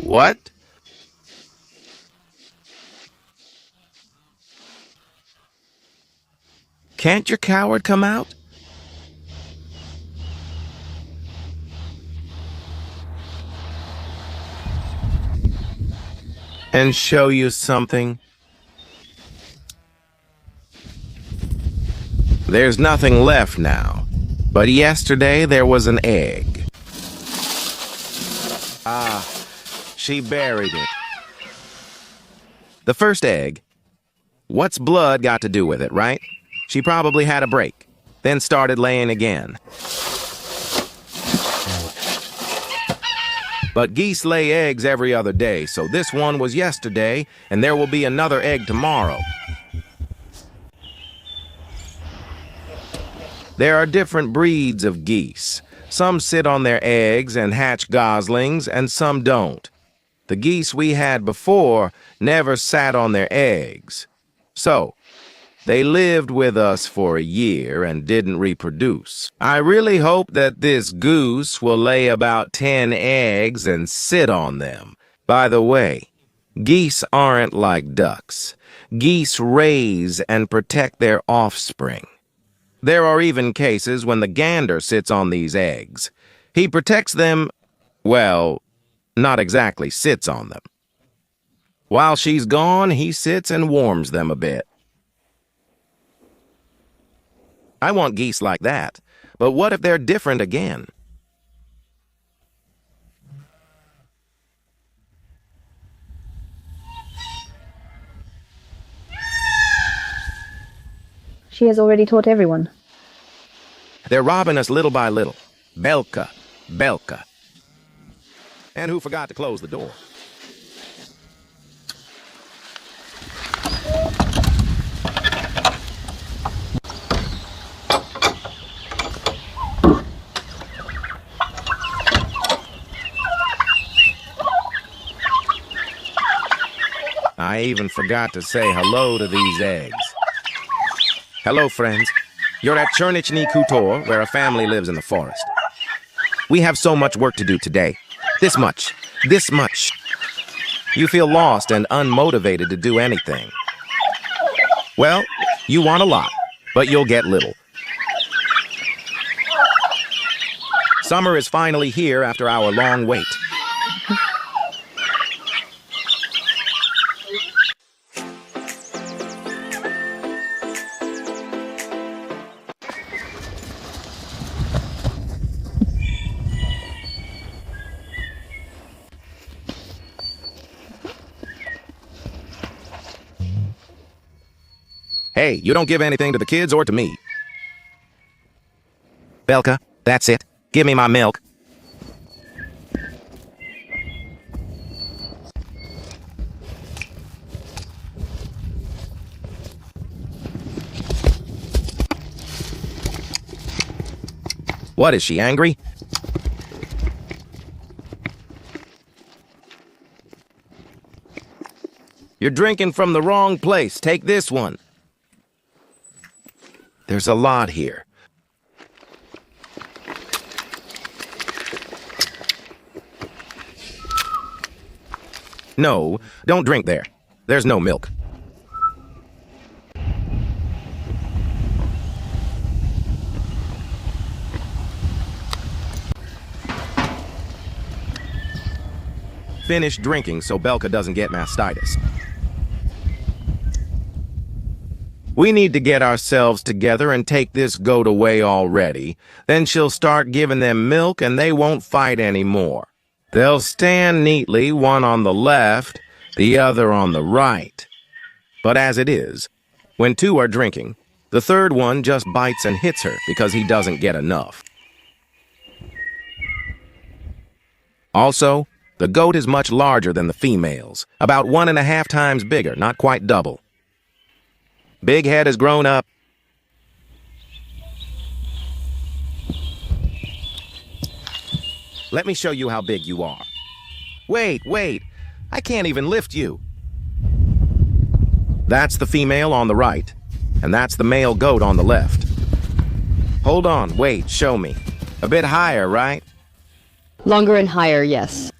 What? Can't your coward come out? And show you something? There's nothing left now, but yesterday there was an egg. Ah, she buried it. The first egg. What's blood got to do with it, right? She probably had a break, then started laying again. But geese lay eggs every other day, so this one was yesterday, and there will be another egg tomorrow. There are different breeds of geese. Some sit on their eggs and hatch goslings, and some don't. The geese we had before never sat on their eggs. So, they lived with us for a year and didn't reproduce. I really hope that this goose will lay about 10 eggs and sit on them. By the way, geese aren't like ducks. Geese raise and protect their offspring. There are even cases when the gander sits on these eggs. He protects them, well, not exactly sits on them. While she's gone, he sits and warms them a bit. I want geese like that, but what if they're different again? She has already taught everyone. They're robbing us little by little. Belka, Belka. And who forgot to close the door? I even forgot to say hello to these eggs. Hello, friends. You're at Chernichny, Khutor, where a family lives in the forest. We have so much work to do today. This much. This much. You feel lost and unmotivated to do anything. Well, you want a lot, but you'll get little. Summer is finally here after our long wait. Hey, you don't give anything to the kids or to me. Belka, that's it. Give me my milk. What, is she angry? You're drinking from the wrong place. Take this one. There's a lot here. No, don't drink there. There's no milk. Finish drinking so Belka doesn't get mastitis. We need to get ourselves together and take this goat away already. Then she'll start giving them milk and they won't fight anymore. They'll stand neatly, one on the left, the other on the right. But as it is, when two are drinking, the third one just bites and hits her because he doesn't get enough. Also, the goat is much larger than the females, about 1.5 times bigger, not quite double. Big Head has grown up. Let me show you how big you are. Wait, I can't even lift you. That's the female on the right, and that's the male goat on the left. Hold on, wait, show me. A bit higher, right? Longer and higher, yes.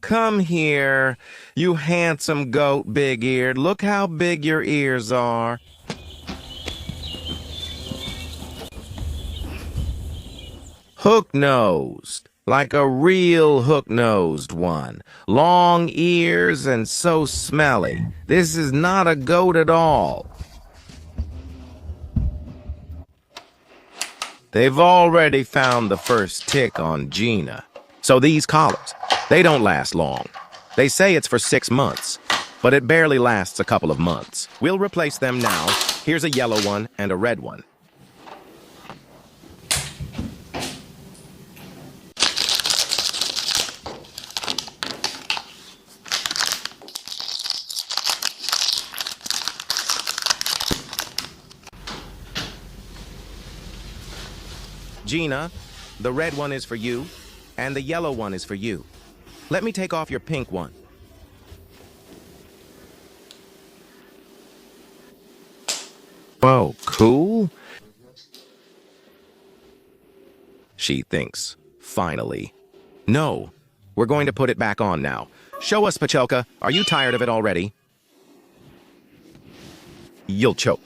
Come here, you handsome goat, big-eared. Look how big your ears are. Hook-nosed, like a real hook-nosed one. Long ears and so smelly. This is not a goat at all. They've already found the first tick on Gina. So these collars, they don't last long. They say it's for 6 months, but it barely lasts a couple of months. We'll replace them now. Here's a yellow one and a red one. Gina, the red one is for you, and the yellow one is for you. Let me take off your pink one. Whoa, cool? She thinks, finally. No, we're going to put it back on now. Show us, Pachelka. Are you tired of it already? You'll choke.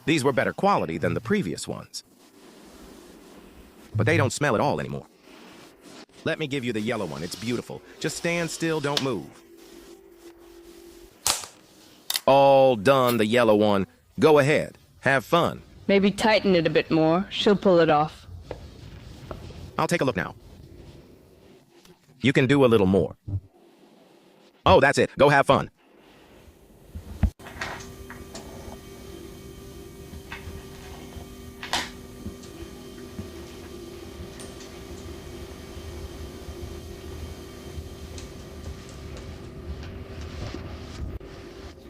These were better quality than the previous ones. But they don't smell at all anymore. Let me give you the yellow one. It's beautiful. Just stand still, don't move. All done, the yellow one. Go ahead. Have fun. Maybe tighten it a bit more. She'll pull it off. I'll take a look now. You can do a little more. Oh, that's it. Go have fun.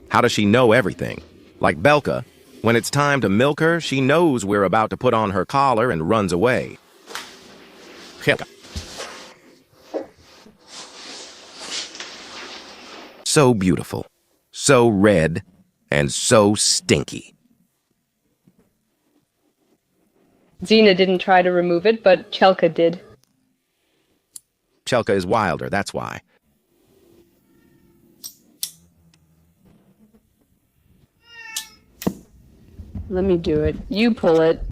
How does she know everything? Like Belka, when it's time to milk her, she knows we're about to put on her collar and runs away. So beautiful, so red, and so stinky. Zina didn't try to remove it, but Chelka did. Chelka is wilder, that's why. Let me do it. You pull it.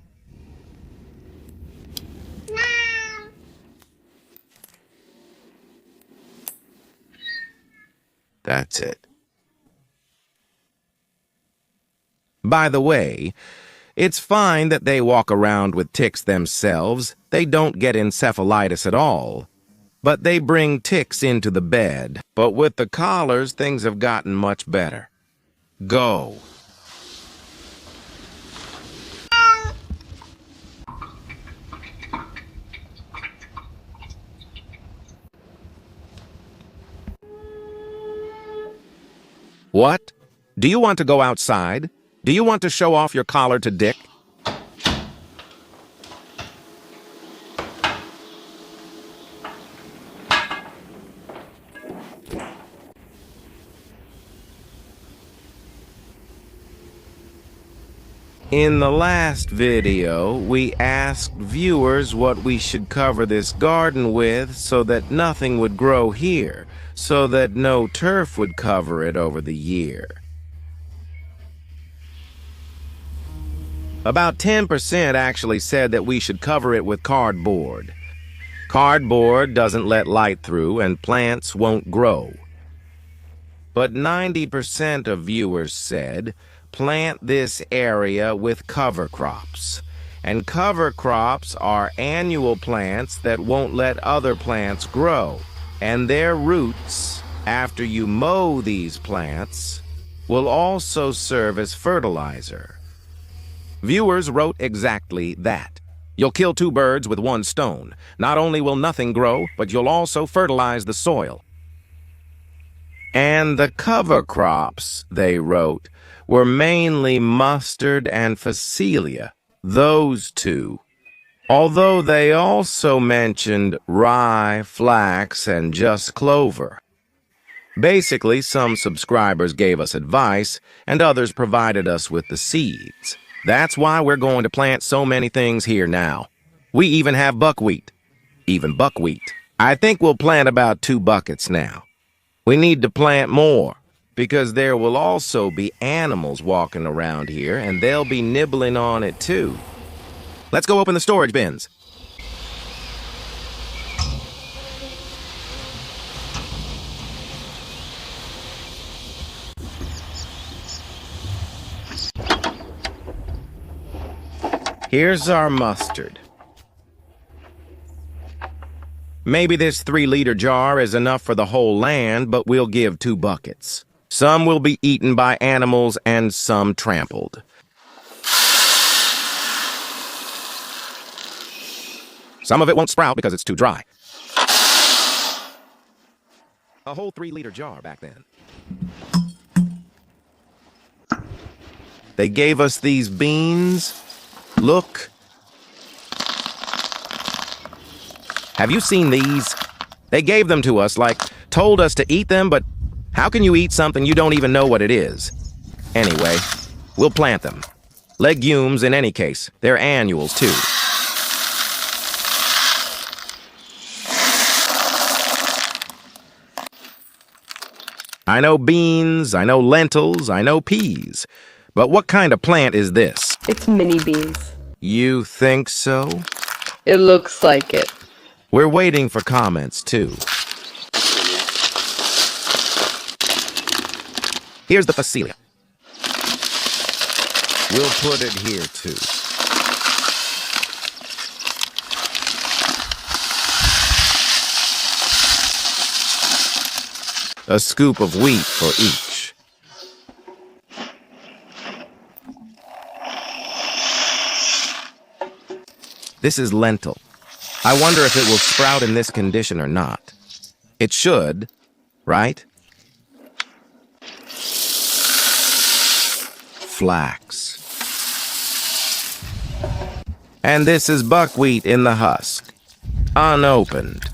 That's it. By the way, it's fine that they walk around with ticks themselves. They don't get encephalitis at all. But they bring ticks into the bed. But with the collars, things have gotten much better. Go. What? Do you want to go outside? Do you want to show off your collar to Dick? In the last video, we asked viewers what we should cover this garden with so that nothing would grow here, so that no turf would cover it over the year. About 10% actually said that we should cover it with cardboard. Cardboard doesn't let light through and plants won't grow. But 90% of viewers said, plant this area with cover crops. And cover crops are annual plants that won't let other plants grow. And their roots, after you mow these plants, will also serve as fertilizer. Viewers wrote exactly that. You'll kill 2 birds with 1 stone. Not only will nothing grow, but you'll also fertilize the soil. And the cover crops, they wrote, were mainly mustard and phacelia, those 2. Although they also mentioned rye, flax, and just clover. Basically, some subscribers gave us advice, and others provided us with the seeds. That's why we're going to plant so many things here now. We even have buckwheat. Even buckwheat. I think we'll plant about 2 buckets now. We need to plant more, because there will also be animals walking around here, and they'll be nibbling on it too. Let's go open the storage bins. Here's our mustard. Maybe this 3-liter jar is enough for the whole land, but we'll give 2 buckets. Some will be eaten by animals and some trampled. Some of it won't sprout because it's too dry. A whole 3-liter jar back then. They gave us these beans. Look. Have you seen these? They gave them to us, like, told us to eat them, but how can you eat something you don't even know what it is? Anyway, we'll plant them. Legumes in any case. They're annuals, too. I know beans, I know lentils, I know peas. But what kind of plant is this? It's mini beans. You think so? It looks like it. We're waiting for comments, too. Here's the Facelia. We'll put it here, too. A scoop of wheat for each. This is lentil. I wonder if it will sprout in this condition or not. It should, right? Flax. And this is buckwheat in the husk, unopened.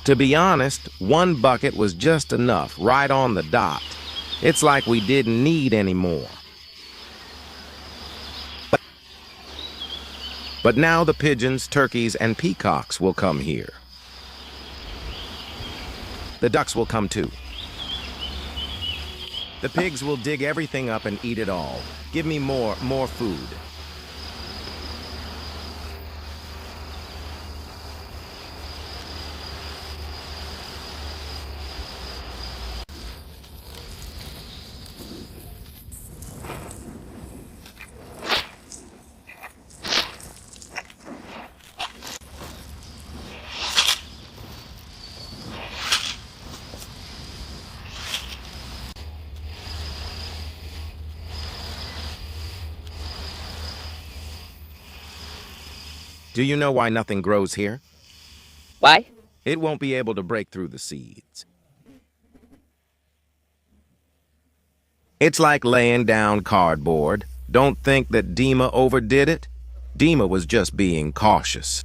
To be honest, 1 bucket was just enough, right on the dot. It's like we didn't need any more. But now the pigeons, turkeys, and peacocks will come here. The ducks will come too. The pigs will dig everything up and eat it all. Give me more food. Do you know why nothing grows here? Why? It won't be able to break through the seeds. It's like laying down cardboard. Don't think that Dima overdid it. Dima was just being cautious.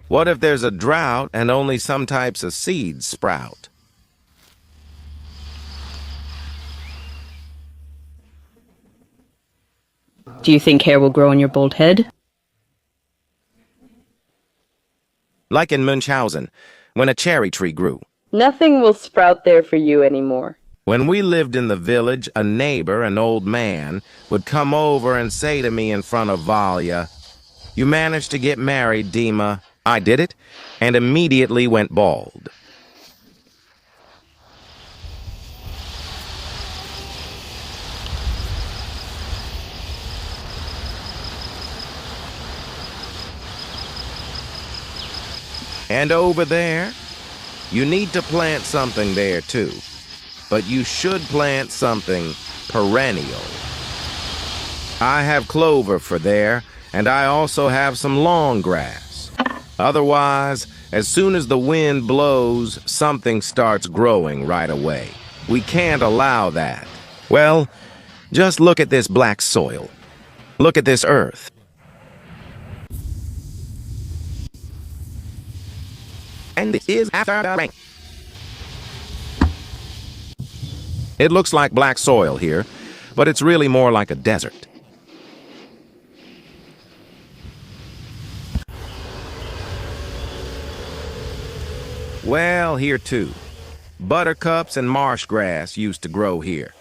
What if there's a drought and only some types of seeds sprout? Do you think hair will grow on your bald head? like in Munchausen, when a cherry tree grew. Nothing will sprout there for you anymore. When we lived in the village, a neighbor, an old man, would come over and say to me in front of Valia, "You managed to get married, Dima." I did it, and immediately went bald. And over there, you need to plant something there too. But you should plant something perennial. I have clover for there, and I also have some long grass. Otherwise, as soon as the wind blows, something starts growing right away. We can't allow that. Well, just look at this black soil. Look at this earth. And this is after the rain. It looks like black soil here, but it's really more like a desert. Well, here too. Buttercups and marsh grass used to grow here.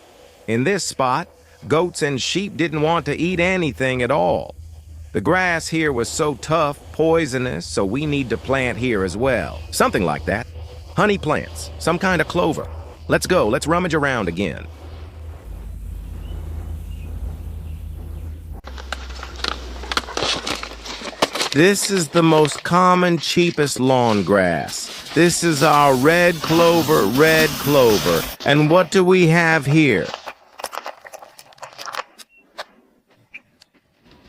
In this spot, goats and sheep didn't want to eat anything at all. The grass here was so tough, poisonous, so we need to plant here as well. Something like that. Honey plants, some kind of clover. Let's go, let's rummage around again. This is the most common, cheapest lawn grass. This is our red clover, red clover. And what do we have here?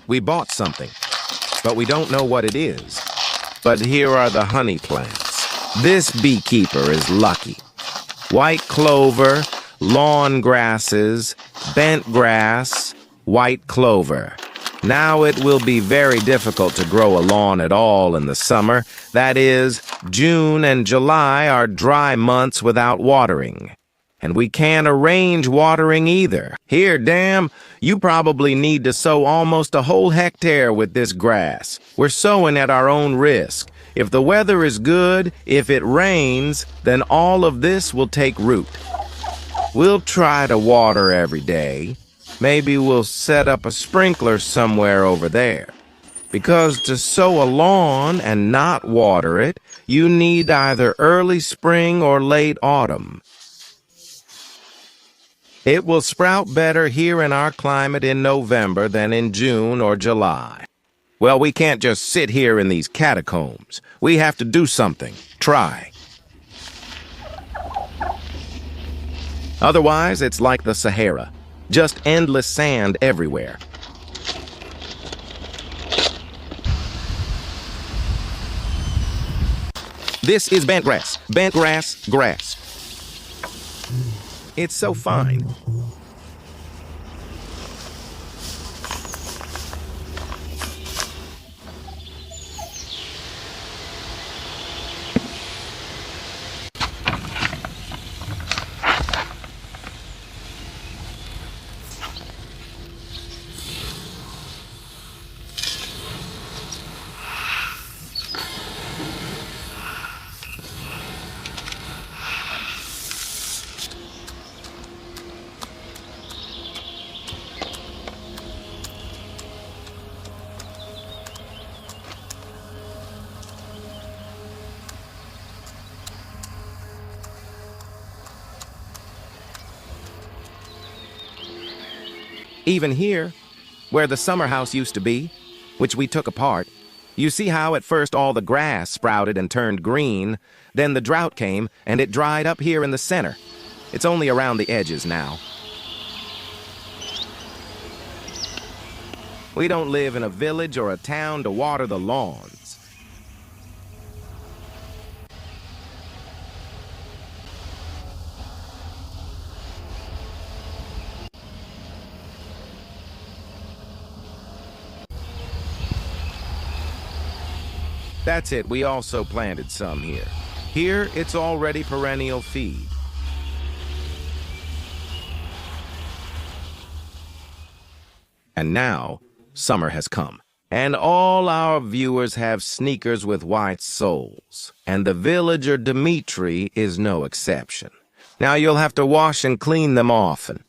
We bought something, but we don't know what it is. But here are the honey plants. This beekeeper is lucky. White clover, lawn grasses, bent grass, white clover. Now it will be very difficult to grow a lawn at all in the summer. That is, June and July are dry months without watering. And we can't arrange watering either. Here, damn, you probably need to sow almost a whole hectare with this grass. We're sowing at our own risk. If the weather is good, if it rains, then all of this will take root. We'll try to water every day. Maybe we'll set up a sprinkler somewhere over there. Because to sow a lawn and not water it, you need either early spring or late autumn. It will sprout better here in our climate in November than in June or July. Well, we can't just sit here in these catacombs. We have to do something. Try. Otherwise, it's like the Sahara. Just endless sand everywhere. This is bent grass. Bent grass, grass. It's so fine. Even here, where the summer house used to be, which we took apart, you see how at first all the grass sprouted and turned green, then the drought came and it dried up here in the center. It's only around the edges now. We don't live in a village or a town to water the lawns. That's it, we also planted some here. Here, it's already perennial feed. And now, summer has come. And all our viewers have sneakers with white soles, and the villager Dmitri is no exception. Now you'll have to wash and clean them often.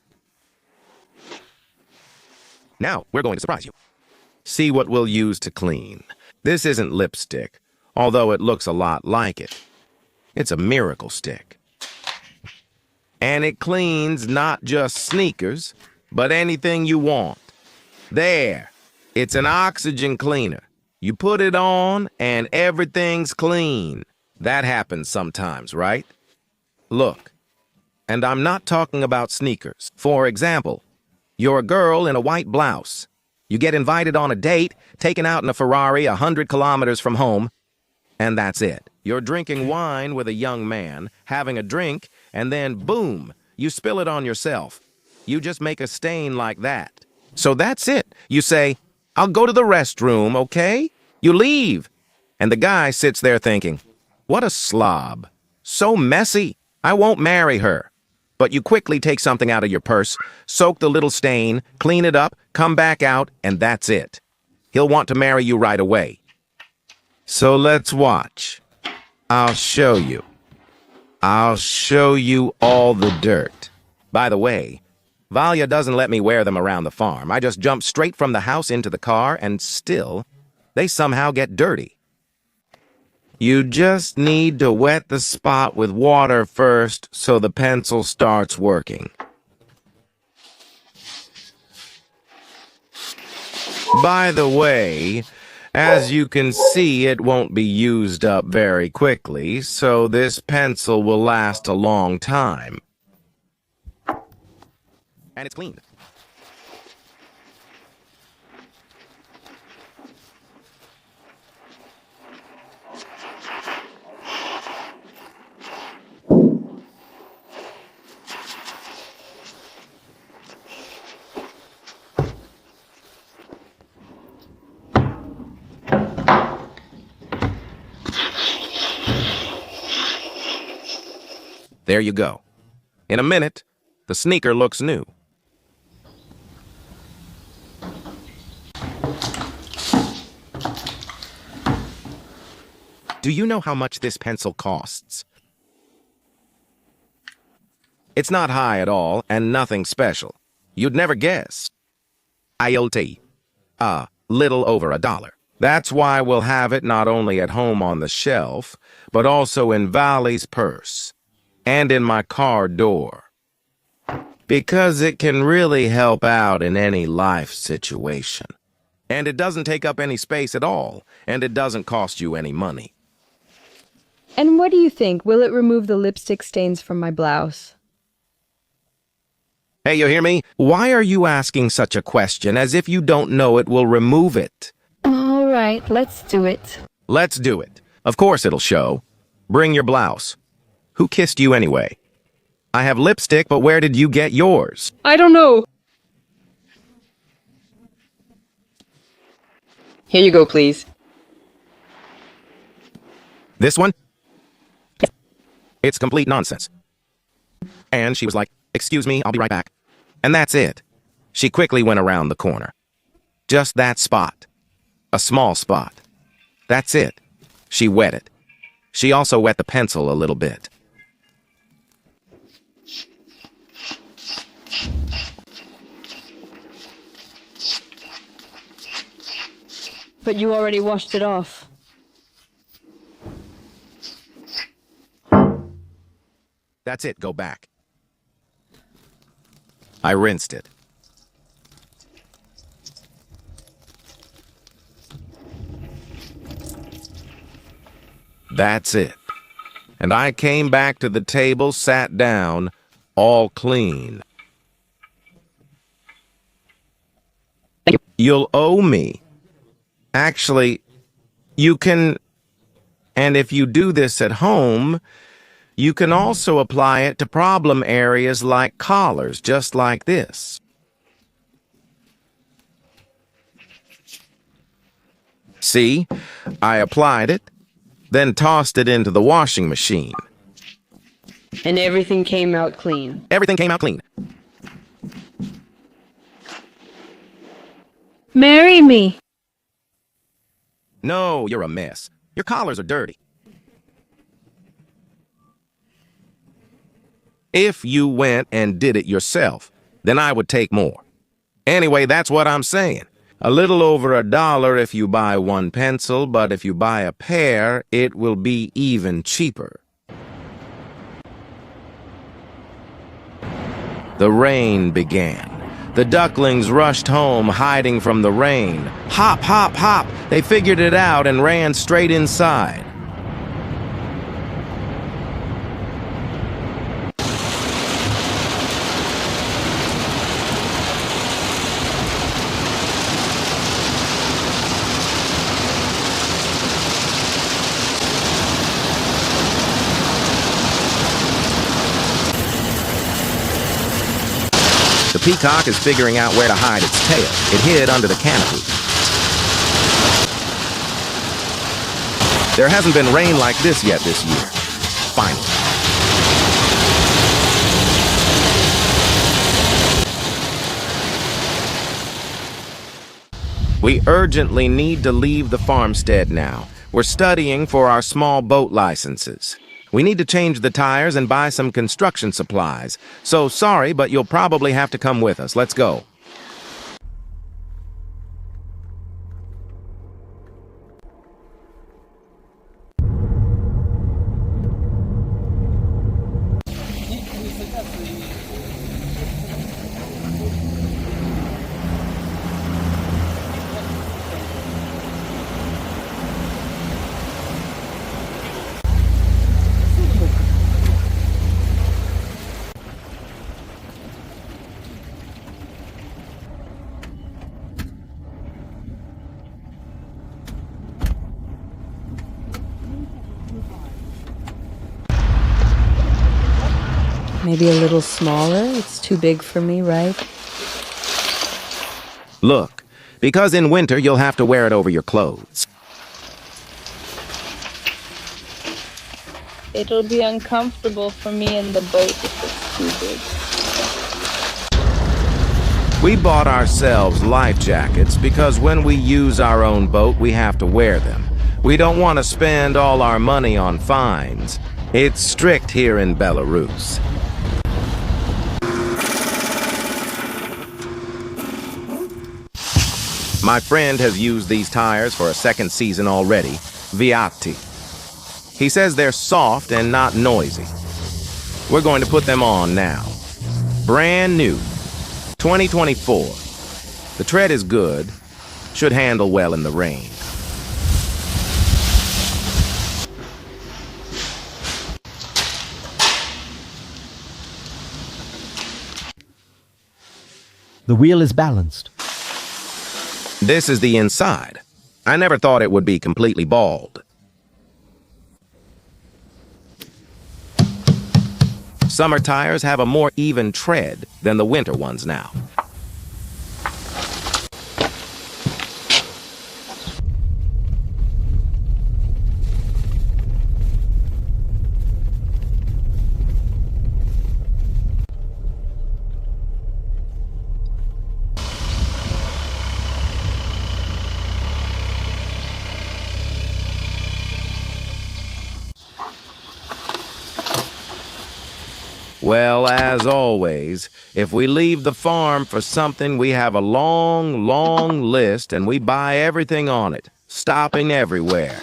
Now we're going to surprise you. See what we'll use to clean. This isn't lipstick, although it looks a lot like it. It's a miracle stick. And it cleans not just sneakers, but anything you want. There. It's an oxygen cleaner. You put it on and everything's clean. That happens sometimes, right? Look. And I'm not talking about sneakers. For example, you're a girl in a white blouse. You get invited on a date, taken out in a Ferrari 100 kilometers from home, and that's it. You're drinking wine with a young man, having a drink, and then boom, you spill it on yourself. You just make a stain like that. So that's it. You say, "I'll go to the restroom, okay?" You leave. And the guy sits there thinking, "What a slob. So messy. I won't marry her." But you quickly take something out of your purse, soak the little stain, clean it up, come back out, and that's it. He'll want to marry you right away. So let's watch. I'll show you. I'll show you all the dirt. By the way, Valya doesn't let me wear them around the farm. I just jump straight from the house into the car, and still, they somehow get dirty. You just need to wet the spot with water first so the pencil starts working. By the way, as you can see, it won't be used up very quickly, so this pencil will last a long time. And it's clean. There you go. In a minute, the sneaker looks new. Do you know how much this pencil costs? It's not high at all, and nothing special. You'd never guess. IoT. Little over $1. That's why we'll have it not only at home on the shelf, but also in Valley's purse. And in my car door. Because it can really help out in any life situation. And it doesn't take up any space at all, and it doesn't cost you any money. And what do you think? Will it remove the lipstick stains from my blouse? Hey, you hear me? Why are you asking such a question as if you don't know it will remove it? All right, let's do it. Let's do it. Of course it'll show. Bring your blouse. Who kissed you anyway? I have lipstick, but where did you get yours? I don't know. Here you go, please. This one? It's complete nonsense. And she was like, "Excuse me, I'll be right back." And that's it. She quickly went around the corner. Just that spot. A small spot. That's it. She wet it. She also wet the pencil a little bit. But you already washed it off. That's it, go back. I rinsed it. That's it. And I came back to the table, sat down, all clean. You'll owe me. Actually, you can, and if you do this at home, you can also apply it to problem areas like collars, just like this. See, I applied it, then tossed it into the washing machine. And everything came out clean. Everything came out clean. Marry me. No, you're a mess. Your collars are dirty. If you went and did it yourself, then I would take more. Anyway, that's what I'm saying. A little over $1 if you buy one pencil, but if you buy a pair, it will be even cheaper. The rain began. The ducklings rushed home, hiding from the rain. Hop, hop, hop! They figured it out and ran straight inside. The peacock is figuring out where to hide its tail. It hid under the canopy. There hasn't been rain like this yet this year. Finally. We urgently need to leave the farmstead now. We're studying for our small boat licenses. We need to change the tires and buy some construction supplies. So sorry, but you'll probably have to come with us. Let's go. Maybe a little smaller? It's too big for me, right? Look, because in winter you'll have to wear it over your clothes. It'll be uncomfortable for me in the boat if it's too big. We bought ourselves life jackets because when we use our own boat, we have to wear them. We don't want to spend all our money on fines. It's strict here in Belarus. My friend has used these tires for a second season already, Viatti. He says they're soft and not noisy. We're going to put them on now. Brand new, 2024. The tread is good, should handle well in the rain. The wheel is balanced. This is the inside. I never thought it would be completely bald. Summer tires have a more even tread than the winter ones now. Well, as always, if we leave the farm for something, we have a long, long list and we buy everything on it, stopping everywhere.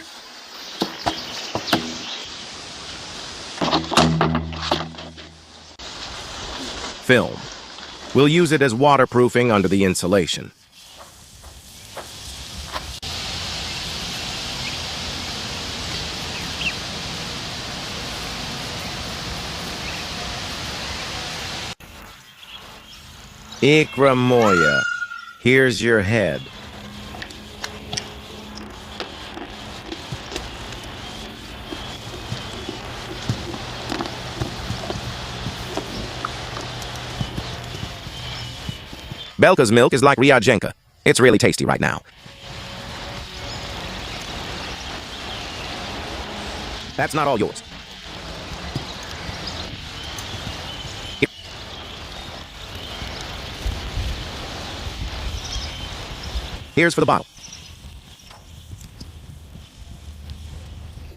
Film. We'll use it as waterproofing under the insulation. Ikra Moya, here's your head. Belka's milk is like Ryadchenka. It's really tasty right now. That's not all yours. Here's for the bottle.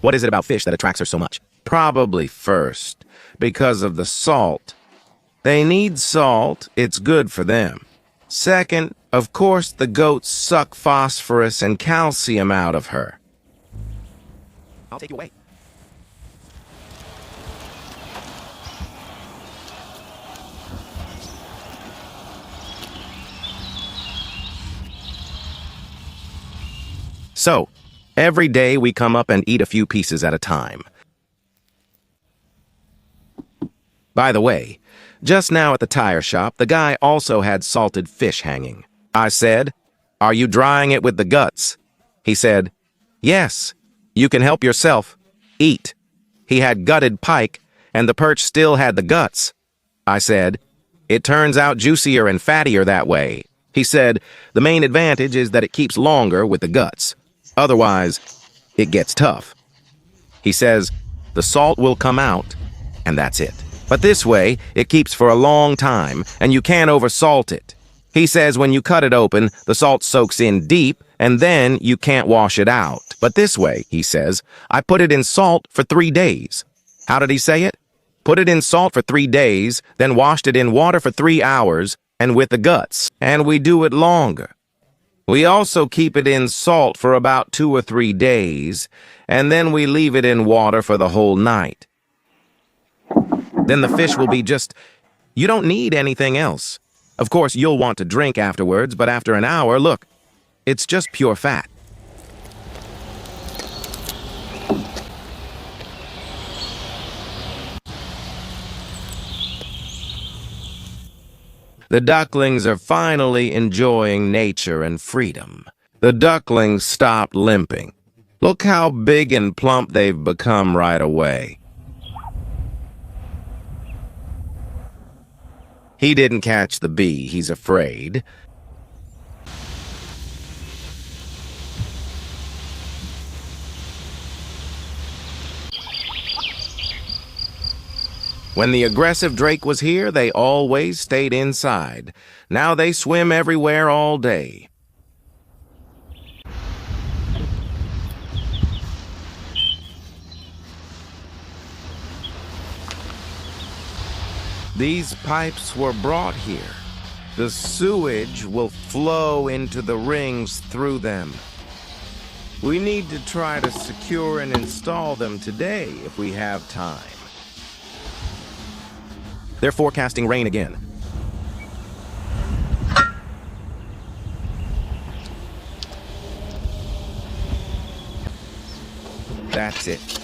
What is it about fish that attracts her so much? Probably first, because of the salt. They need salt, it's good for them. Second, of course, the goats suck phosphorus and calcium out of her. I'll take you away. So, every day we come up and eat a few pieces at a time. By the way, just now at the tire shop, the guy also had salted fish hanging. I said, "Are you drying it with the guts?" He said, "Yes, you can help yourself. Eat." He had gutted pike, and the perch still had the guts. I said, "It turns out juicier and fattier that way." He said, "The main advantage is that it keeps longer with the guts. Otherwise, it gets tough." He says, "The salt will come out, and that's it. But this way, it keeps for a long time, and you can't oversalt it." He says when you cut it open, the salt soaks in deep, and then you can't wash it out. But this way, he says, I put it in salt for 3 days. How did he say it? Put it in salt for 3 days, then washed it in water for 3 hours, and with the guts. And we do it longer. We also keep it in salt for about 2 or 3 days, and then we leave it in water for the whole night. Then the fish will be just... You don't need anything else. Of course, you'll want to drink afterwards, but after an hour, look, it's just pure fat. The ducklings are finally enjoying nature and freedom. The ducklings stopped limping. Look how big and plump they've become right away. He didn't catch the bee, he's afraid. When the aggressive drake was here, they always stayed inside. Now they swim everywhere all day. These pipes were brought here. The sewage will flow into the rings through them. We need to try to secure and install them today if we have time. They're forecasting rain again. That's it.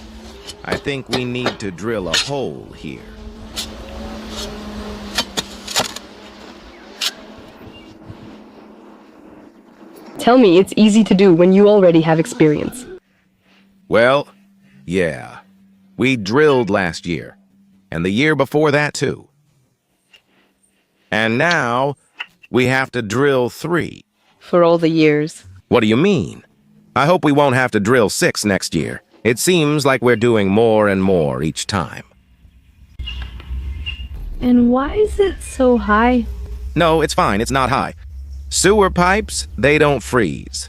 I think we need to drill a hole here. Tell me it's easy to do when you already have experience. Well, yeah. We drilled last year. And the year before that, too. And now, we have to drill 3. For all the years. What do you mean? I hope we won't have to drill 6 next year. It seems like we're doing more and more each time. And why is it so high? No, it's fine. It's not high. Sewer pipes, they don't freeze.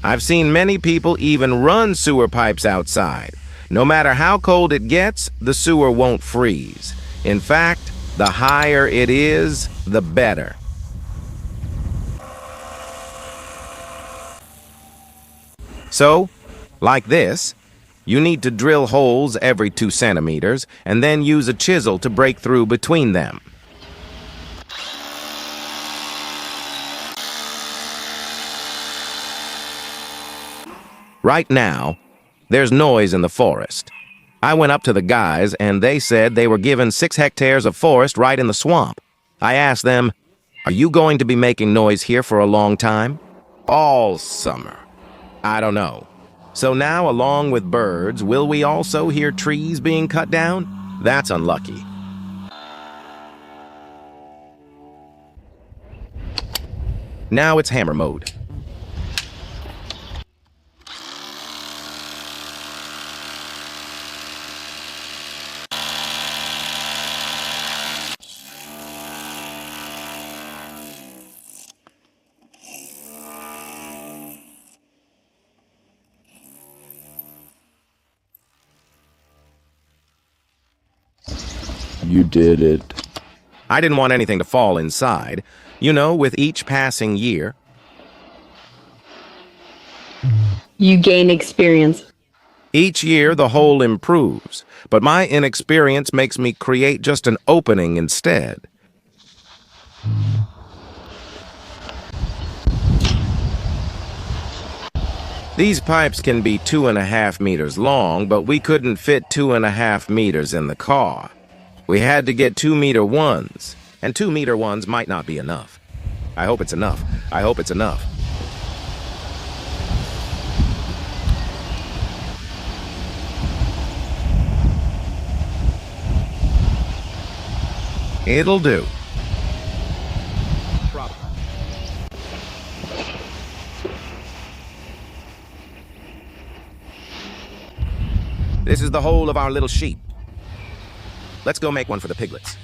I've seen many people even run sewer pipes outside. No matter how cold it gets, the sewer won't freeze. In fact, the higher it is, the better. So, like this, you need to drill holes every 2 centimeters and then use a chisel to break through between them. Right now, there's noise in the forest. I went up to the guys and they said they were given 6 hectares of forest right in the swamp. I asked them, "Are you going to be making noise here for a long time?" "All summer." "I don't know. So now, along with birds, will we also hear trees being cut down?" "That's unlucky." Now it's hammer mode. You did it. I didn't want anything to fall inside. You know, with each passing year. You gain experience. Each year, the hole improves, but my inexperience makes me create just an opening instead. These pipes can be 2.5 meters long, but we couldn't fit 2.5 meters in the car. We had to get 2-meter ones, and 2-meter ones might not be enough. I hope it's enough. I hope it's enough. It'll do. This is the whole of our little sheep. Let's go make one for the piglets.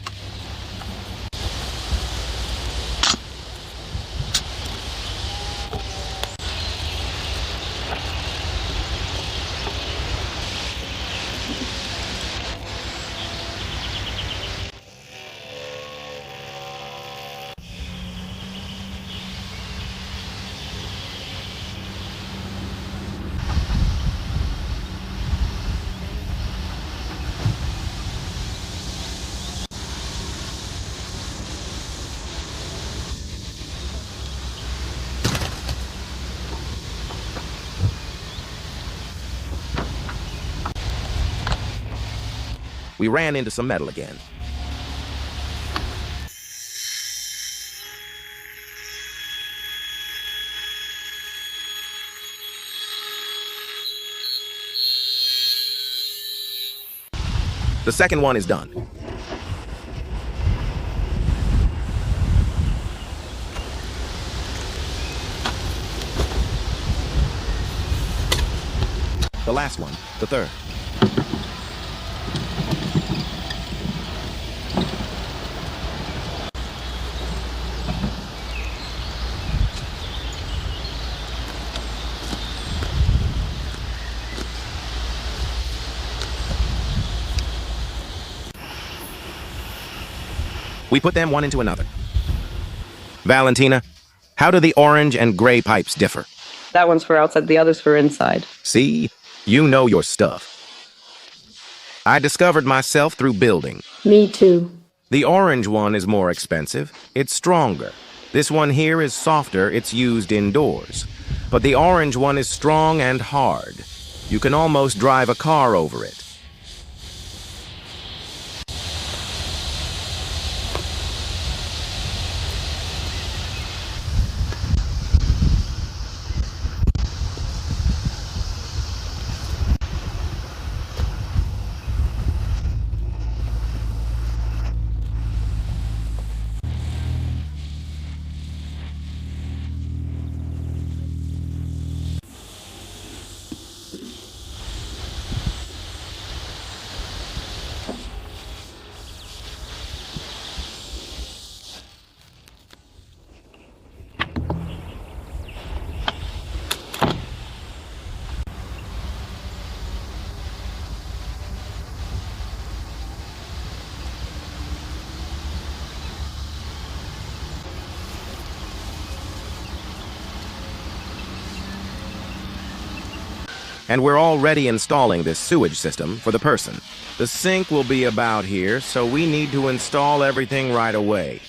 We ran into some metal again. The second one is done. The last one, the third. We put them one into another. Valentina, how do the orange and gray pipes differ? That one's for outside, the other's for inside. See, you know your stuff. I discovered myself through building. Me too. The orange one is more expensive. It's stronger. This one here is softer. It's used indoors. But the orange one is strong and hard. You can almost drive a car over it. And we're already installing this sewage system for the person. The sink will be about here, so we need to install everything right away.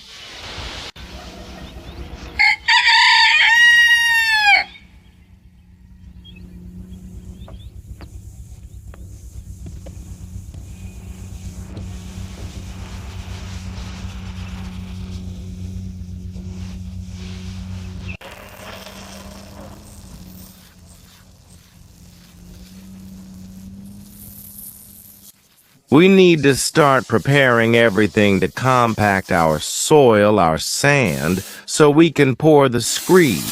We need to start preparing everything to compact our soil, our sand, so we can pour the screed.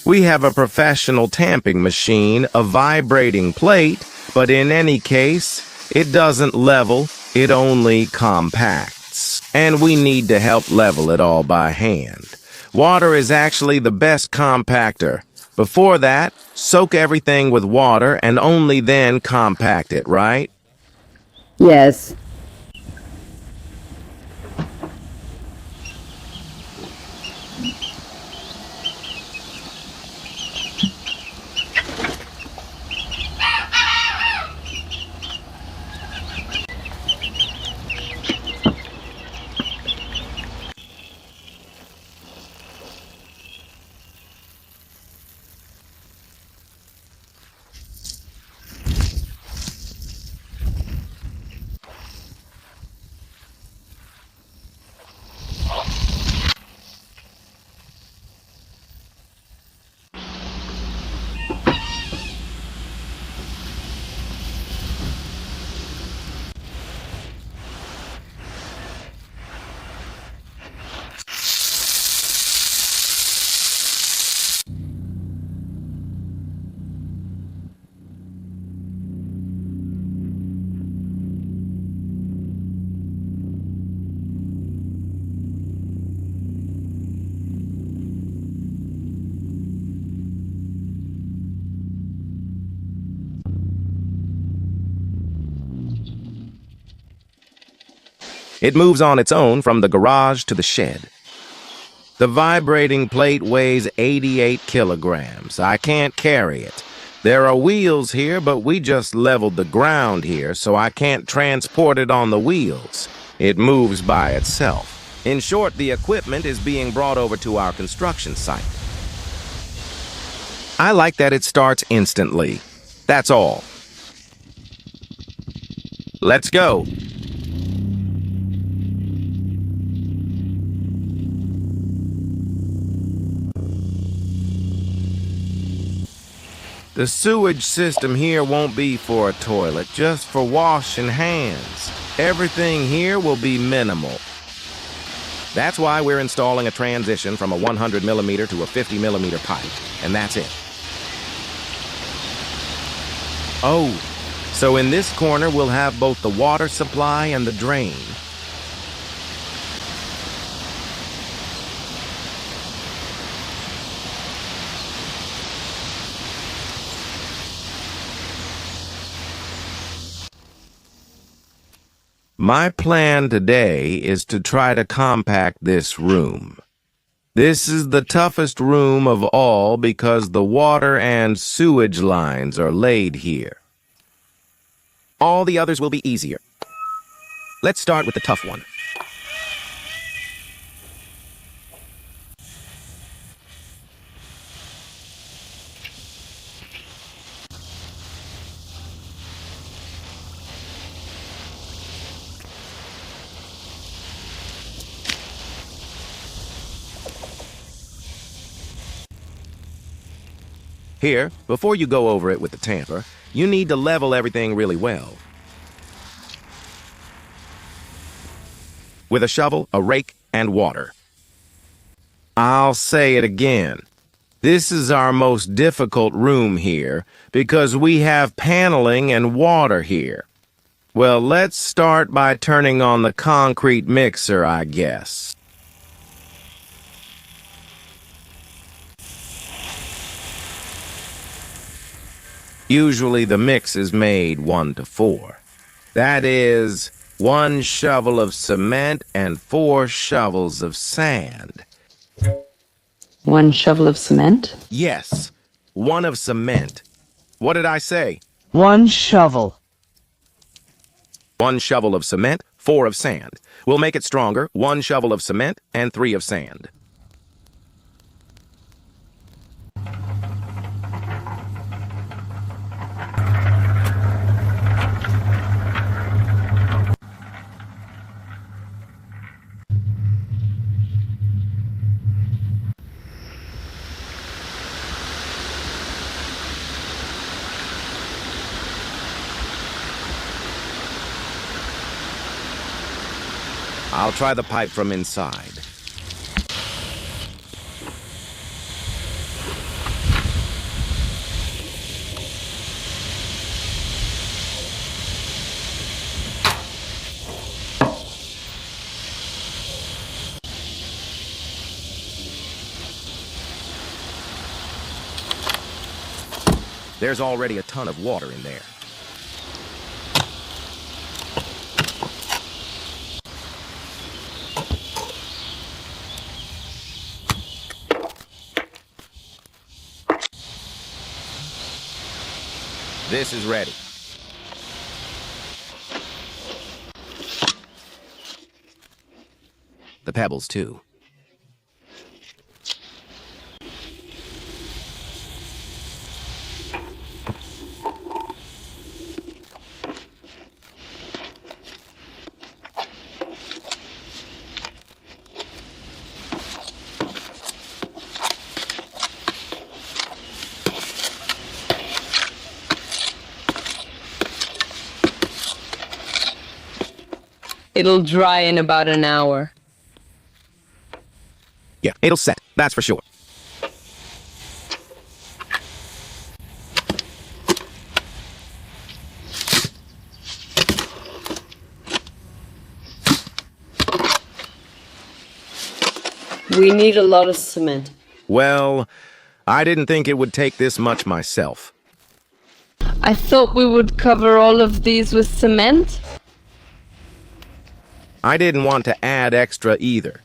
We have a professional tamping machine, a vibrating plate, but in any case, it doesn't level, it only compacts. And we need to help level it all by hand. Water is actually the best compactor. Before that, soak everything with water and only then compact it, right? Yes. It moves on its own from the garage to the shed. The vibrating plate weighs 88 kilograms. I can't carry it. There are wheels here, but we just leveled the ground here, so I can't transport it on the wheels. It moves by itself. In short, the equipment is being brought over to our construction site. I like that it starts instantly. That's all. Let's go. The sewage system here won't be for a toilet, just for washing hands. Everything here will be minimal. That's why we're installing a transition from a 100 millimeter to a 50 millimeter pipe, and that's it. Oh, so in this corner we'll have both the water supply and the drain. My plan today is to try to compact this room. This is the toughest room of all because the water and sewage lines are laid here. All the others will be easier. Let's start with the tough one. Here, before you go over it with the tamper, you need to level everything really well. With a shovel, a rake, and water. I'll say it again. This is our most difficult room here because we have paneling and water here. Well, let's start by turning on the concrete mixer, I guess. Usually the mix is made 1-to-4. That is 1 shovel of cement and 4 shovels of sand. 1 shovel of cement? Yes, 1 of cement. What did I say? 1 shovel. 1 shovel of cement, 4 of sand. We'll make it stronger. 1 shovel of cement and 3 of sand. I'll try the pipe from inside. There's already a ton of water in there. This is ready. The pebbles, too. It'll dry in about an hour. Yeah, it'll set, that's for sure. We need a lot of cement. Well, I didn't think it would take this much myself. I thought we would cover all of these with cement. I didn't want to add extra either.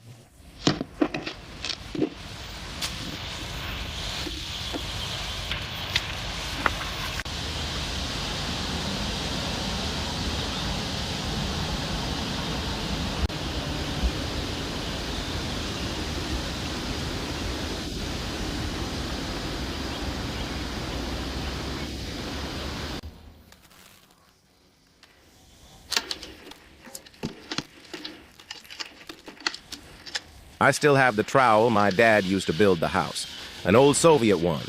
I still have the trowel my dad used to build the house, an old Soviet one.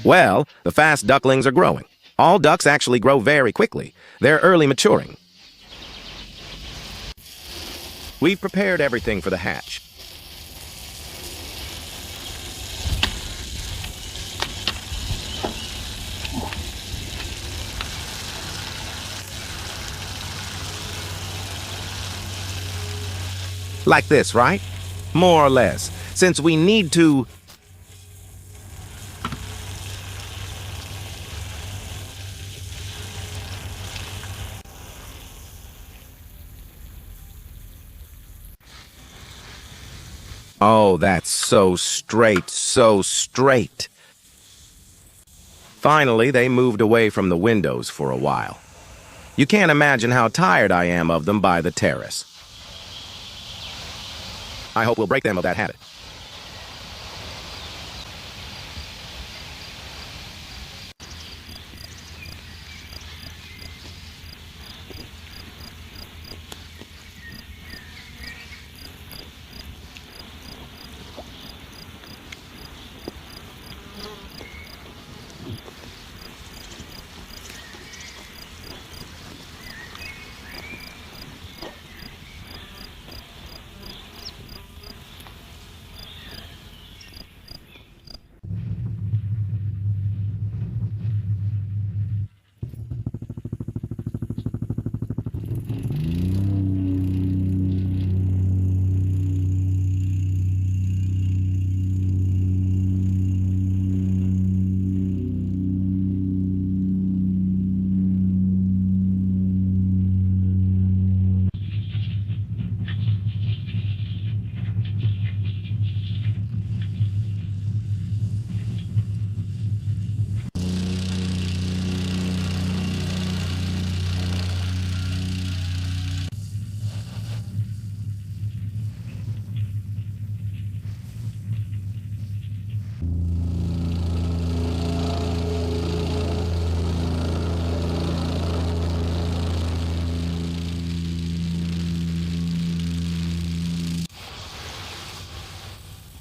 Well, the fast ducklings are growing. All ducks actually grow very quickly. They're early maturing. We've prepared everything for the hatch. Like this, right? More or less, since we need to... Oh, that's so straight, so straight. Finally, they moved away from the windows for a while. You can't imagine how tired I am of them by the terrace. I hope we'll break them of that habit.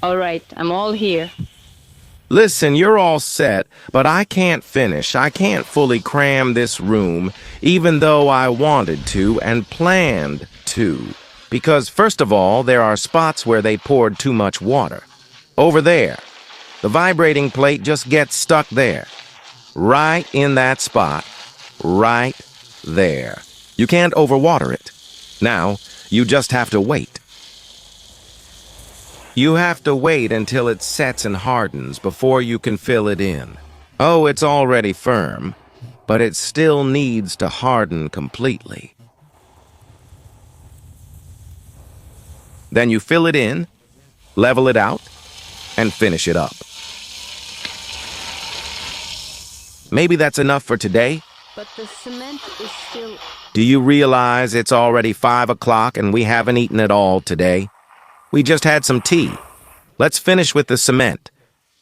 All right, I'm all here. Listen, you're all set, but I can't finish. I can't fully cram this room, even though I wanted to and planned to. Because, first of all, there are spots where they poured too much water. Over there. The vibrating plate just gets stuck there. Right in that spot. Right there. You can't overwater it. Now, you just have to wait. You have to wait until it sets and hardens before you can fill it in. Oh, it's already firm, but it still needs to harden completely. Then you fill it in, level it out, and finish it up. Maybe that's enough for today? But the cement is still... Do you realize it's already 5 o'clock and we haven't eaten at all today? We just had some tea. Let's finish with the cement.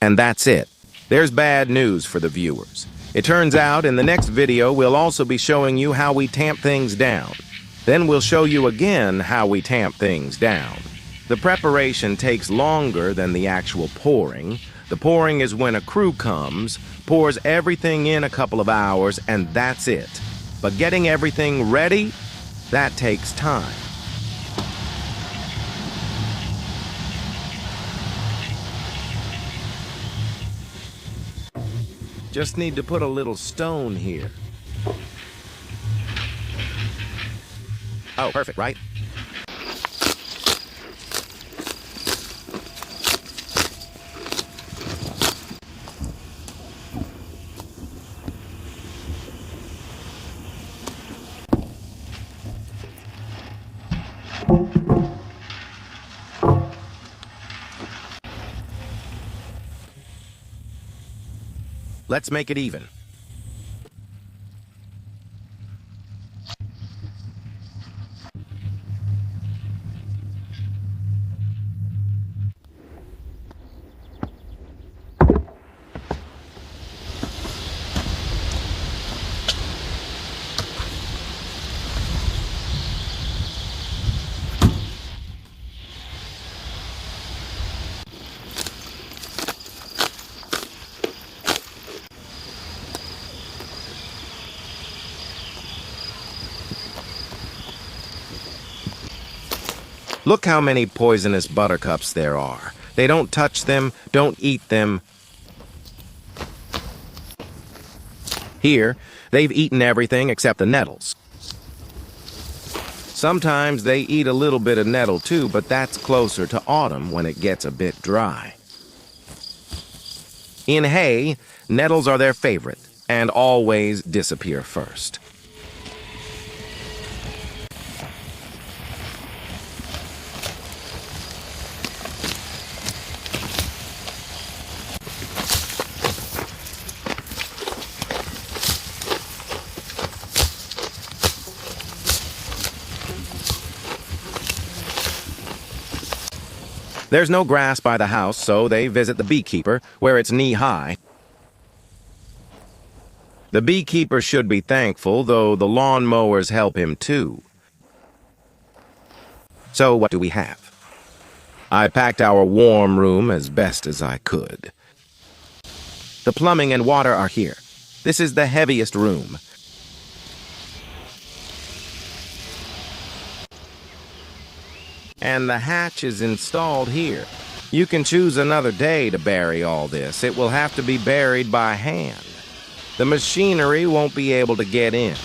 And that's it. There's bad news for the viewers. It turns out in the next video we'll also be showing you how we tamp things down. Then we'll show you again how we tamp things down. The preparation takes longer than the actual pouring. The pouring is when a crew comes, pours everything in a couple of hours, and that's it. But getting everything ready, that takes time. Just need to put a little stone here. Oh, perfect, right? Let's make it even. Look how many poisonous buttercups there are. They don't touch them, don't eat them. Here, they've eaten everything except the nettles. Sometimes they eat a little bit of nettle too, but that's closer to autumn when it gets a bit dry. In hay, nettles are their favorite and always disappear first. There's no grass by the house, so they visit the beekeeper, where it's knee-high. The beekeeper should be thankful, though the lawn mowers help him too. So what do we have? I packed our warm room as best as I could. The plumbing and water are here. This is the heaviest room. And the hatch is installed here. You can choose another day to bury all this. It will have to be buried by hand. The machinery won't be able to get in.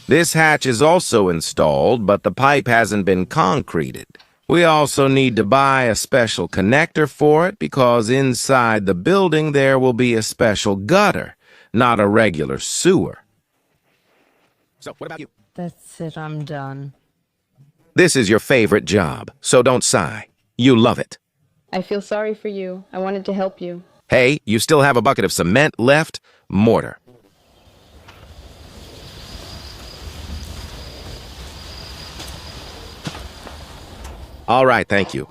This hatch is also installed, but the pipe hasn't been concreted. We also need to buy a special connector for it because inside the building there will be a special gutter, not a regular sewer. So, what about you? That's it, I'm done. This is your favorite job, so don't sigh. You love it. I feel sorry for you. I wanted to help you. Hey, you still have a bucket of cement left? Mortar. All right, thank you.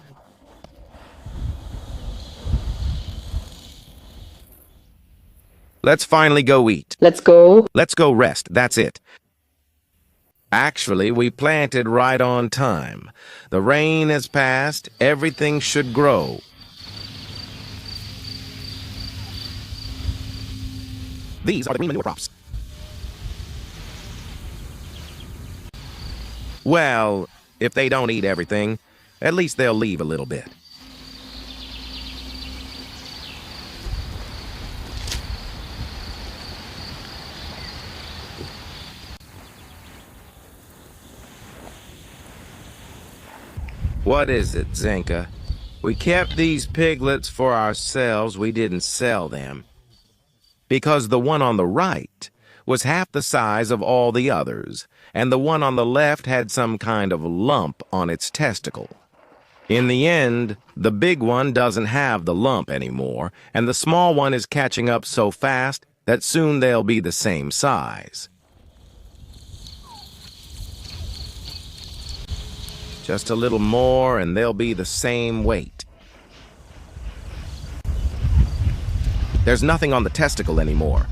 Let's finally go eat. Let's go. Let's go rest, that's it. Actually, we planted right on time. The rain has passed, everything should grow. These are the green manure crops. Well, If they don't eat everything, at least they'll leave a little bit. What is it, Zenka? We kept these piglets for ourselves, we didn't sell them. Because the one on the right was half the size of all the others, and the one on the left had some kind of lump on its testicle. In the end, the big one doesn't have the lump anymore, and the small one is catching up so fast that soon they'll be the same size. Just a little more and they'll be the same weight. There's nothing on the testicle anymore.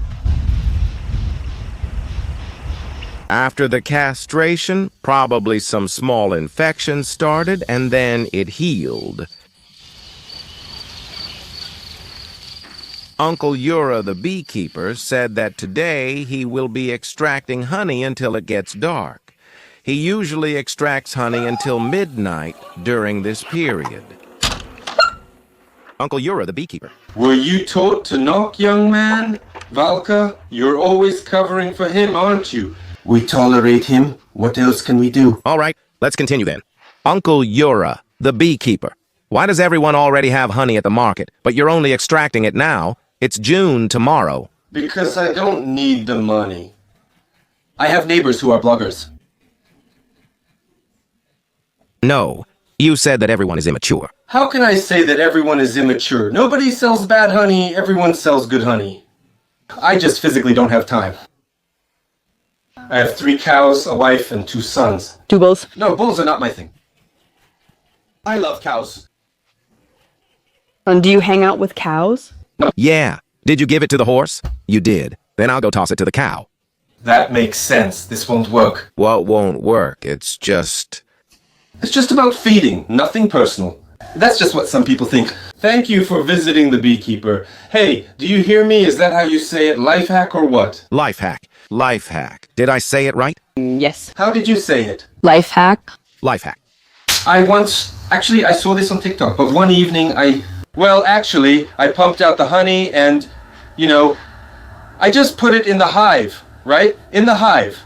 After the castration, probably some small infection started and then it healed. Uncle Yura, the beekeeper, said that today he will be extracting honey until it gets dark. He usually extracts honey until midnight during this period. Uncle Yura, the beekeeper. Were you taught to knock, young man? Valka, you're always covering for him, aren't you? We tolerate him. What else can we do? All right, let's continue then. Uncle Yura, the beekeeper. Why does everyone already have honey at the market, but you're only extracting it now? It's June tomorrow. Because I don't need the money. I have neighbors who are bloggers. No, you said that everyone is immature. How can I say that everyone is immature? Nobody sells bad honey, everyone sells good honey. I just physically don't have time. I have 3 cows, a wife, and 2 sons. 2 bulls. No, bulls are not my thing. I love cows. And do you hang out with cows? Yeah. Did you give it to the horse? You did. Then I'll go toss it to the cow. That makes sense. This won't work. What won't work? It's just about feeding, nothing personal. That's just what some people think. Thank you for visiting the beekeeper. Hey, do you hear me? Is that how you say it? Life hack or what? life hack. Life hack. Did I say it right? Yes. How did you say it? Life hack. Life hack. I saw this on TikTok, but one evening I pumped out the honey and, I just put it in the hive, right? In the hive.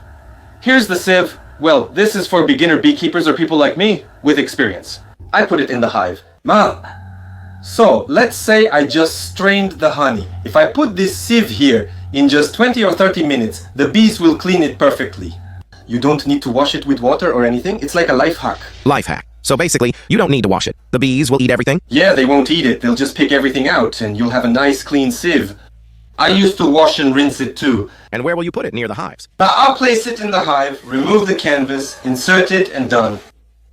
Here's the sieve. Well, this is for beginner beekeepers or people like me with experience. I put it in the hive. Mom, so let's say I just strained the honey. If I put this sieve here, in just 20 or 30 minutes, the bees will clean it perfectly. You don't need to wash it with water or anything. It's like a life hack. Life hack. So basically, you don't need to wash it. The bees will eat everything? Yeah, they won't eat it. They'll just pick everything out and you'll have a nice clean sieve. I used to wash and rinse it too. And where will you put it? Near the hives? Now I'll place it in the hive, remove the canvas, insert it, and done.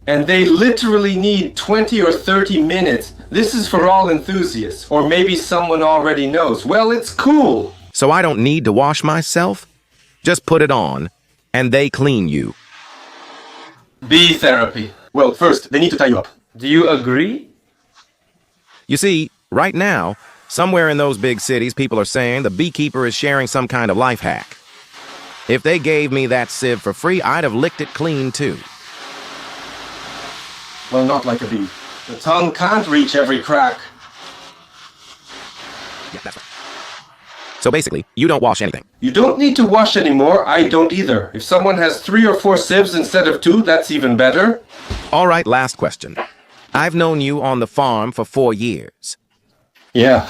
And they literally need 20 or 30 minutes. This is for all enthusiasts, or maybe someone already knows. Well, it's cool. So I don't need to wash myself? Just put it on, and they clean you. Bee therapy. Well, first, they need to tie you up. Do you agree? You see, right now, somewhere in those big cities, people are saying the beekeeper is sharing some kind of life hack. If they gave me that sieve for free, I'd have licked it clean too. Well, not like a bee. The tongue can't reach every crack. Yeah, that's right. So basically, you don't wash anything. You don't need to wash anymore. I don't either. If someone has 3 or 4 sieves instead of 2, that's even better. All right, last question. I've known you on the farm for 4 years. Yeah,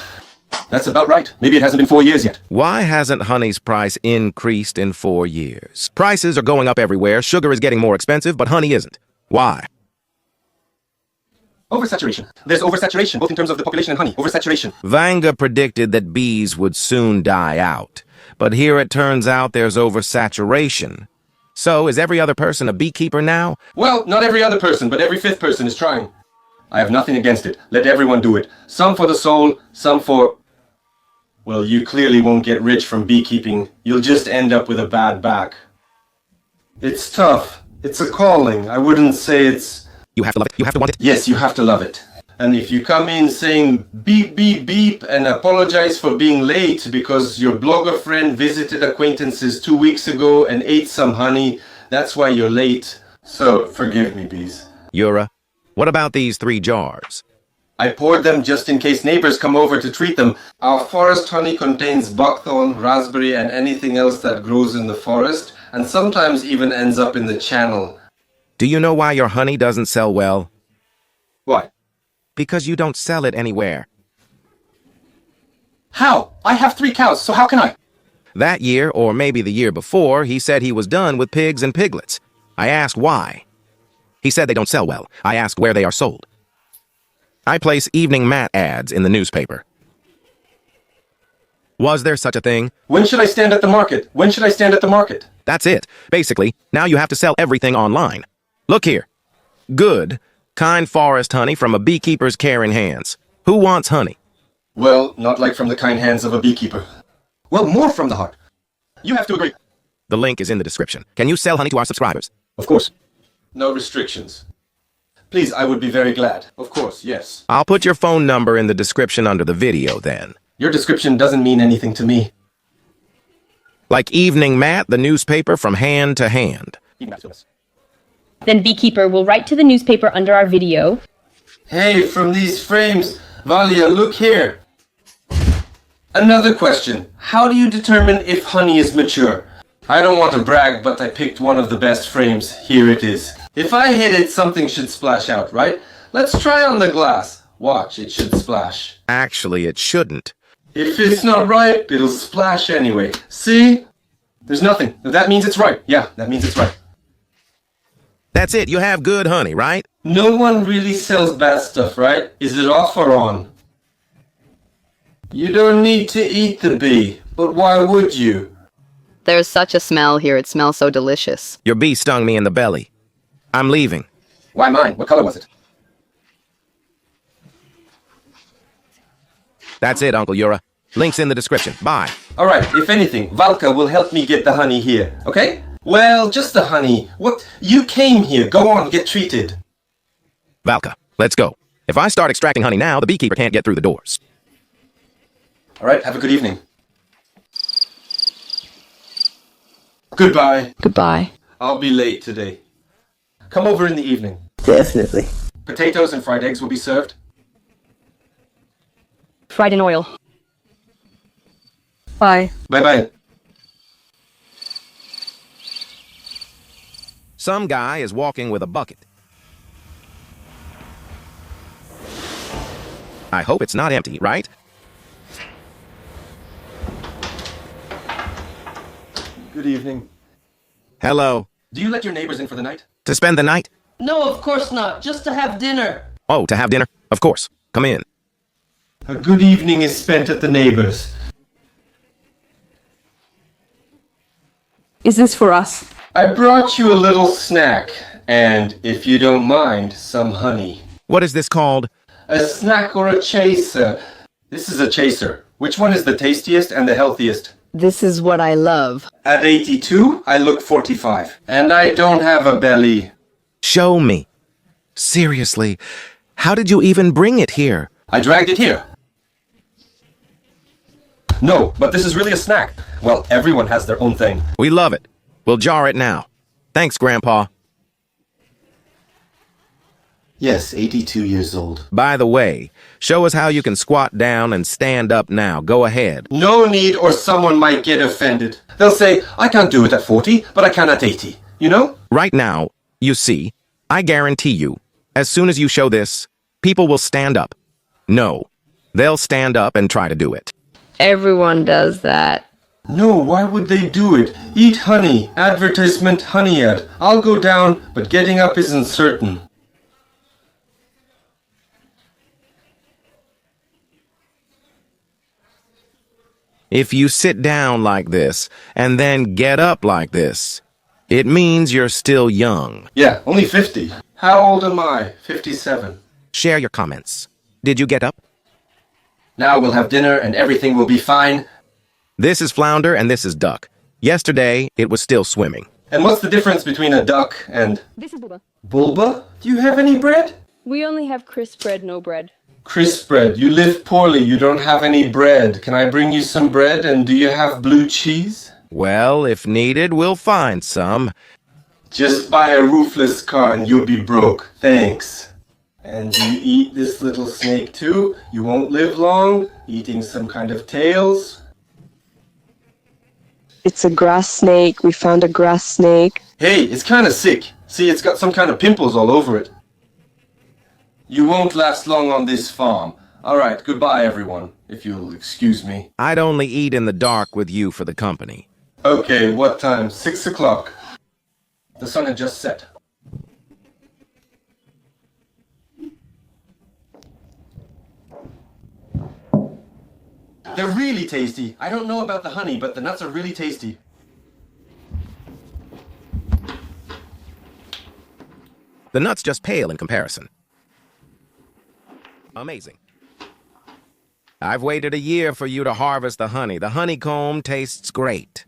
that's about right. Maybe it hasn't been 4 years yet. Why hasn't honey's price increased in 4 years? Prices are going up everywhere. Sugar is getting more expensive, but honey isn't. Why? Oversaturation. There's oversaturation, both in terms of the population and honey. Oversaturation. Vanga predicted that bees would soon die out. But here it turns out there's oversaturation. So is every other person a beekeeper now? Well, not every other person, but every 5th person is trying. I have nothing against it. Let everyone do it. Some for the soul, some for... Well, you clearly won't get rich from beekeeping. You'll just end up with a bad back. It's tough. It's a calling. I wouldn't say it's... You have to love it. You have to want it. Yes, you have to love it. And if you come in saying beep, beep, beep and apologize for being late because your blogger friend visited acquaintances 2 weeks ago and ate some honey, that's why you're late. So, forgive me, bees. Yura, what about these 3 jars? I poured them just in case neighbors come over to treat them. Our forest honey contains buckthorn, raspberry, and anything else that grows in the forest, and sometimes even ends up in the channel. Do you know why your honey doesn't sell well? Why? Because you don't sell it anywhere. How? I have 3 cows, so how can I? That year, or maybe the year before, he said he was done with pigs and piglets. I asked why. He said they don't sell well. I asked where they are sold. I place evening mat ads in the newspaper. Was there such a thing? When should I stand at the market? When should I stand at the market? That's it. Basically, now you have to sell everything online. Look here. Good, kind forest honey from a beekeeper's caring hands. Who wants honey? Well, not like from the kind hands of a beekeeper. Well, more from the heart. You have to agree. The link is in the description. Can you sell honey to our subscribers? Of course. No restrictions. Please, I would be very glad. Of course, yes. I'll put your phone number in the description under the video then. Your description doesn't mean anything to me. Like Evening Mat, the newspaper from hand to hand. Then Beekeeper will write to the newspaper under our video. Hey, from these frames, Valia, look here. Another question. How do you determine if honey is mature? I don't want to brag, but I picked one of the best frames. Here it is. If I hit it, something should splash out, right? Let's try on the glass. Watch, it should splash. Actually, it shouldn't. If it's not ripe, it'll splash anyway. See? There's nothing. That means it's right. Yeah, that means it's right. That's it. You have good honey, right? No one really sells bad stuff, right? Is it off or on? You don't need to eat the bee, but why would you? There's such a smell here. It smells so delicious. Your bee stung me in the belly. I'm leaving. Why mine? What color was it? That's it, Uncle Yura. Link's in the description. Bye. Alright, if anything, Valka will help me get the honey here, okay? Well, just the honey. What? You came here. Go on, get treated. Valka, let's go. If I start extracting honey now, the beekeeper can't get through the doors. Alright, have a good evening. Goodbye. Goodbye. I'll be late today. Come over in the evening. Definitely. Potatoes and fried eggs will be served. Fried in oil. Bye. Bye-bye. Some guy is walking with a bucket. I hope it's not empty, right? Good evening. Hello. Do you let your neighbors in for the night? To spend the night? No, of course not. Just to have dinner. Oh, to have dinner? Of course. Come in. A good evening is spent at the neighbors. Is this for us? I brought you a little snack, and if you don't mind, some honey. What is this called? A snack or a chaser? This is a chaser. Which one is the tastiest and the healthiest? This is what I love. At 82, I look 45. And I don't have a belly. Show me. Seriously, how did you even bring it here? I dragged it here. No, but this is really a snack. Well, everyone has their own thing. We love it. We'll jar it now. Thanks, Grandpa. Yes, 82 years old. By the way, show us how you can squat down and stand up now. Go ahead. No need or someone might get offended. They'll say, I can't do it at 40, but I can at 80. You know? Right now, you see, I guarantee you, as soon as you show this, people will stand up. No, they'll stand up and try to do it. Everyone does that. No, why would they do it? Eat honey. Advertisement honey ad. I'll go down, but getting up isn't certain. If you sit down like this and then get up like this, it means you're still young. Yeah, only 50. How old am I? 57. Share your comments. Did you get up? Now we'll have dinner and everything will be fine. This is flounder and this is duck. Yesterday, it was still swimming. And what's the difference between a duck and... This is Booba. Bulba? Do you have any bread? We only have crisp bread, no bread. Crisp bread. You live poorly. You don't have any bread. Can I bring you some bread? And do you have blue cheese? Well, if needed, we'll find some. Just buy a roofless car and you'll be broke. Thanks. And you eat this little snake too. You won't live long, eating some kind of tails. It's a grass snake. We found a grass snake. Hey, it's kind of sick. See, it's got some kind of pimples all over it. You won't last long on this farm. Alright, goodbye everyone, if you'll excuse me. I'd only eat in the dark with you for the company. Okay, what time? 6 o'clock. The sun had just set. They're really tasty. I don't know about the honey, but the nuts are really tasty. The nuts just pale in comparison. Amazing. I've waited a year for you to harvest the honey. The honeycomb tastes great.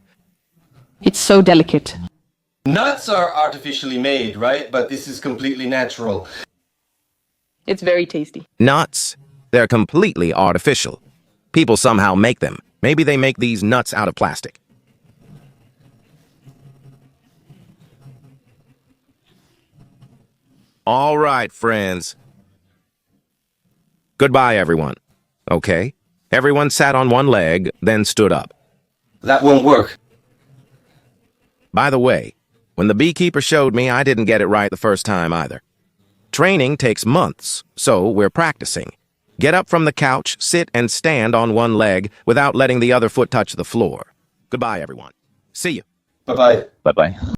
It's so delicate. Nuts are artificially made, right? But this is completely natural. It's very tasty. Nuts, they're completely artificial. People somehow make them. Maybe they make these nuts out of plastic. All right, friends. Goodbye, everyone. Okay? Everyone sat on one leg, then stood up. That won't work. By the way, when the beekeeper showed me, I didn't get it right the first time either. Training takes months, so we're practicing. Get up from the couch, sit and stand on one leg without letting the other foot touch the floor. Goodbye, everyone. See you. Bye-bye. Bye-bye.